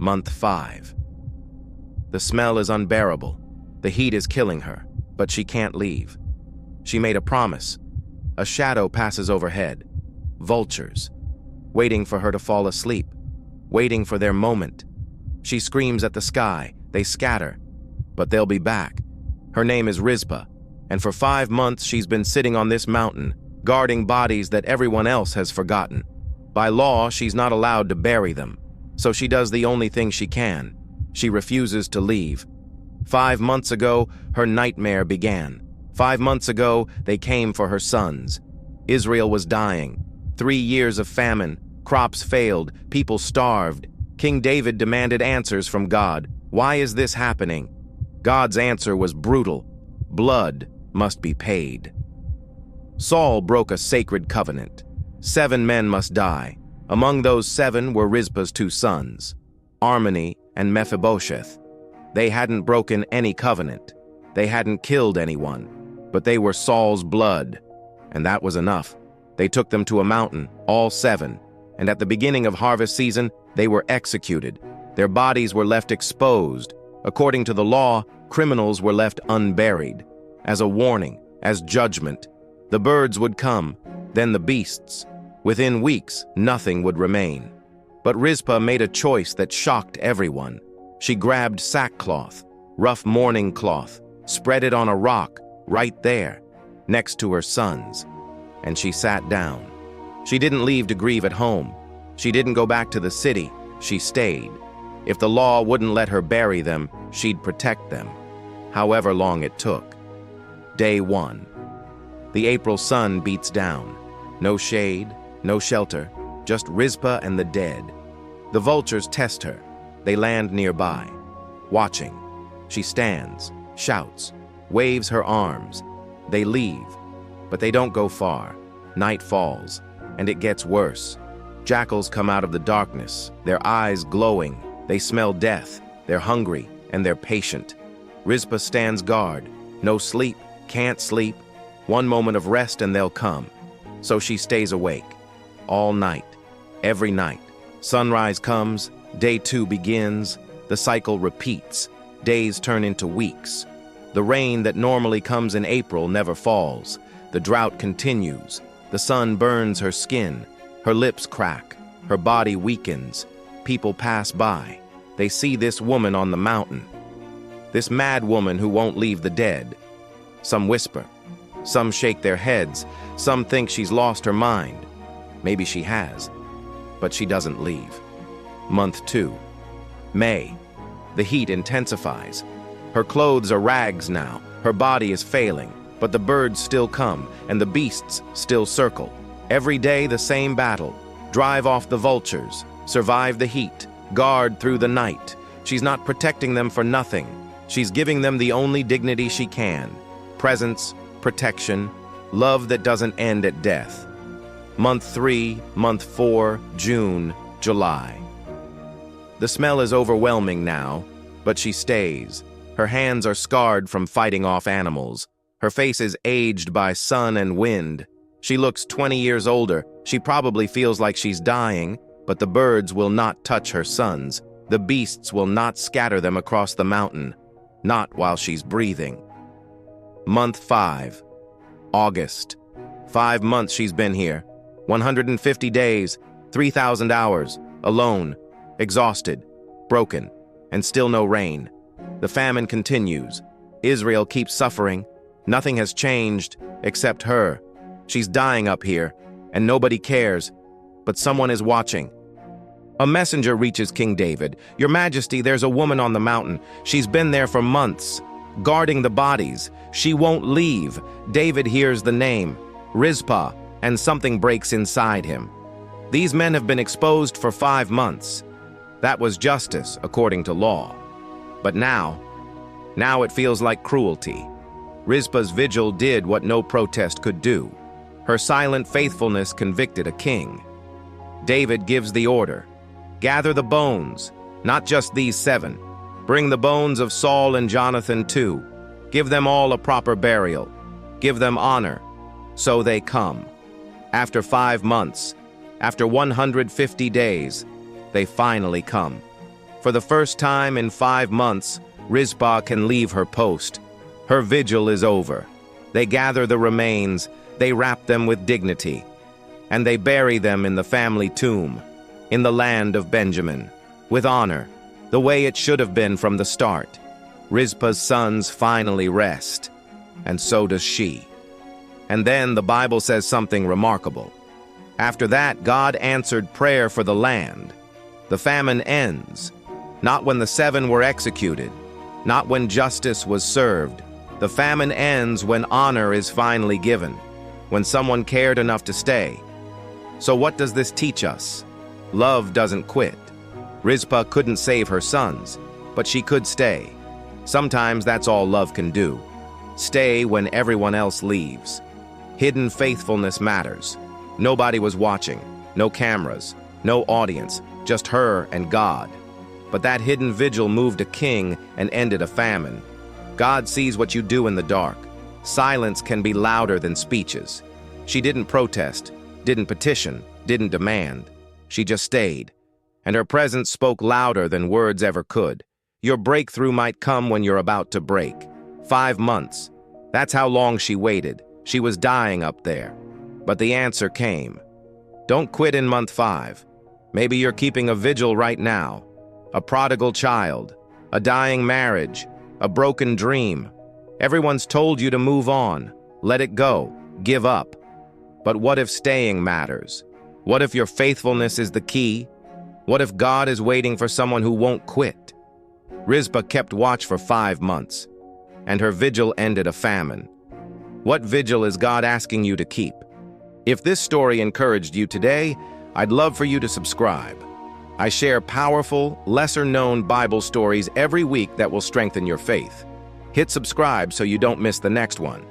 Month 5. The smell is unbearable. The heat is killing her, but she can't leave. She made a promise. A shadow passes overhead. Vultures. Waiting for her to fall asleep. Waiting for their moment. She screams at the sky. They scatter. But they'll be back. Her name is Rizpah, and for 5 months she's been sitting on this mountain, guarding bodies that everyone else has forgotten. By law, she's not allowed to bury them, so she does the only thing she can. She refuses to leave. 5 months ago, her nightmare began. 5 months ago, they came for her sons. Israel was dying. 3 years of famine. Crops failed. People starved. King David demanded answers from God. Why is this happening? God's answer was brutal. Blood must be paid. Saul broke a sacred covenant. 7 men must die. Among those 7 were Rizpah's 2 sons, Armoni and Mephibosheth. They hadn't broken any covenant. They hadn't killed anyone, but they were Saul's blood, and that was enough. They took them to a mountain, all 7, and at the beginning of harvest season, they were executed. Their bodies were left exposed. According to the law, criminals were left unburied. As a warning, as judgment, the birds would come, then the beasts. Within weeks, nothing would remain. But Rizpah made a choice that shocked everyone. She grabbed sackcloth, rough mourning cloth, spread it on a rock right there, next to her sons, and she sat down. She didn't leave to grieve at home. She didn't go back to the city. She stayed. If the law wouldn't let her bury them, she'd protect them, however long it took. Day 1. The April sun beats down. No shade, no shelter, just Rizpah and the dead. The vultures test her. They land nearby, watching. She stands, shouts, waves her arms. They leave, but they don't go far. Night falls, and it gets worse. Jackals come out of the darkness, their eyes glowing. They smell death, they're hungry, and they're patient. Rizpah stands guard. No sleep, can't sleep. 1 moment of rest and they'll come. So she stays awake. All night, every night. Sunrise comes, day 2 begins. The cycle repeats. Days turn into weeks. The rain that normally comes in April never falls. The drought continues. The sun burns her skin. Her lips crack. Her body weakens. People pass by. They see this woman on the mountain. This mad woman who won't leave the dead. Some whisper. Some shake their heads. Some think she's lost her mind. Maybe she has. But she doesn't leave. Month 2. May. The heat intensifies. Her clothes are rags now. Her body is failing. But the birds still come, and the beasts still circle. Every day the same battle. Drive off the vultures. Survive the heat. Guard through the night. She's not protecting them for nothing. She's giving them the only dignity she can. Presence, protection, love that doesn't end at death. Month 3, month 4, June, July. The smell is overwhelming now, but she stays. Her hands are scarred from fighting off animals. Her face is aged by sun and wind. She looks 20 years older. She probably feels like she's dying, but the birds will not touch her sons. The beasts will not scatter them across the mountain, not while she's breathing. Month 5, August. 5 months she's been here. 150 days, 3,000 hours, alone, exhausted, broken, and still no rain. The famine continues. Israel keeps suffering. Nothing has changed except her. She's dying up here, and nobody cares, but someone is watching. A messenger reaches King David. "Your Majesty, there's a woman on the mountain. She's been there for months, guarding the bodies. She won't leave." David hears the name, Rizpah, and something breaks inside him. These men have been exposed for 5 months. That was justice, according to law. But now it feels like cruelty. Rizpah's vigil did what no protest could do. Her silent faithfulness convicted a king. David gives the order. "Gather the bones, not just these 7. Bring the bones of Saul and Jonathan too. Give them all a proper burial. Give them honor." So they come. After 5 months, after 150 days, they finally come. For the first time in 5 months, Rizpah can leave her post. Her vigil is over. They gather the remains, they wrap them with dignity, and they bury them in the family tomb, in the land of Benjamin, with honor, the way it should have been from the start. Rizpah's sons finally rest, and so does she. And then the Bible says something remarkable. After that, God answered prayer for the land. The famine ends, not when the 7 were executed, not when justice was served. The famine ends when honor is finally given, when someone cared enough to stay. So what does this teach us? Love doesn't quit. Rizpah couldn't save her sons, but she could stay. Sometimes that's all love can do. Stay when everyone else leaves. Hidden faithfulness matters. Nobody was watching, no cameras, no audience, just her and God. But that hidden vigil moved a king and ended a famine. God sees what you do in the dark. Silence can be louder than speeches. She didn't protest, didn't petition, didn't demand. She just stayed. And her presence spoke louder than words ever could. Your breakthrough might come when you're about to break. 5 months. That's how long she waited. She was dying up there. But the answer came. Don't quit in month 5. Maybe you're keeping a vigil right now. A prodigal child, a dying marriage, a broken dream. Everyone's told you to move on, let it go, give up. But what if staying matters? What if your faithfulness is the key? What if God is waiting for someone who won't quit? Rizpah kept watch for 5 months, and her vigil ended a famine. What vigil is God asking you to keep? If this story encouraged you today, I'd love for you to subscribe. I share powerful, lesser-known Bible stories every week that will strengthen your faith. Hit subscribe so you don't miss the next one.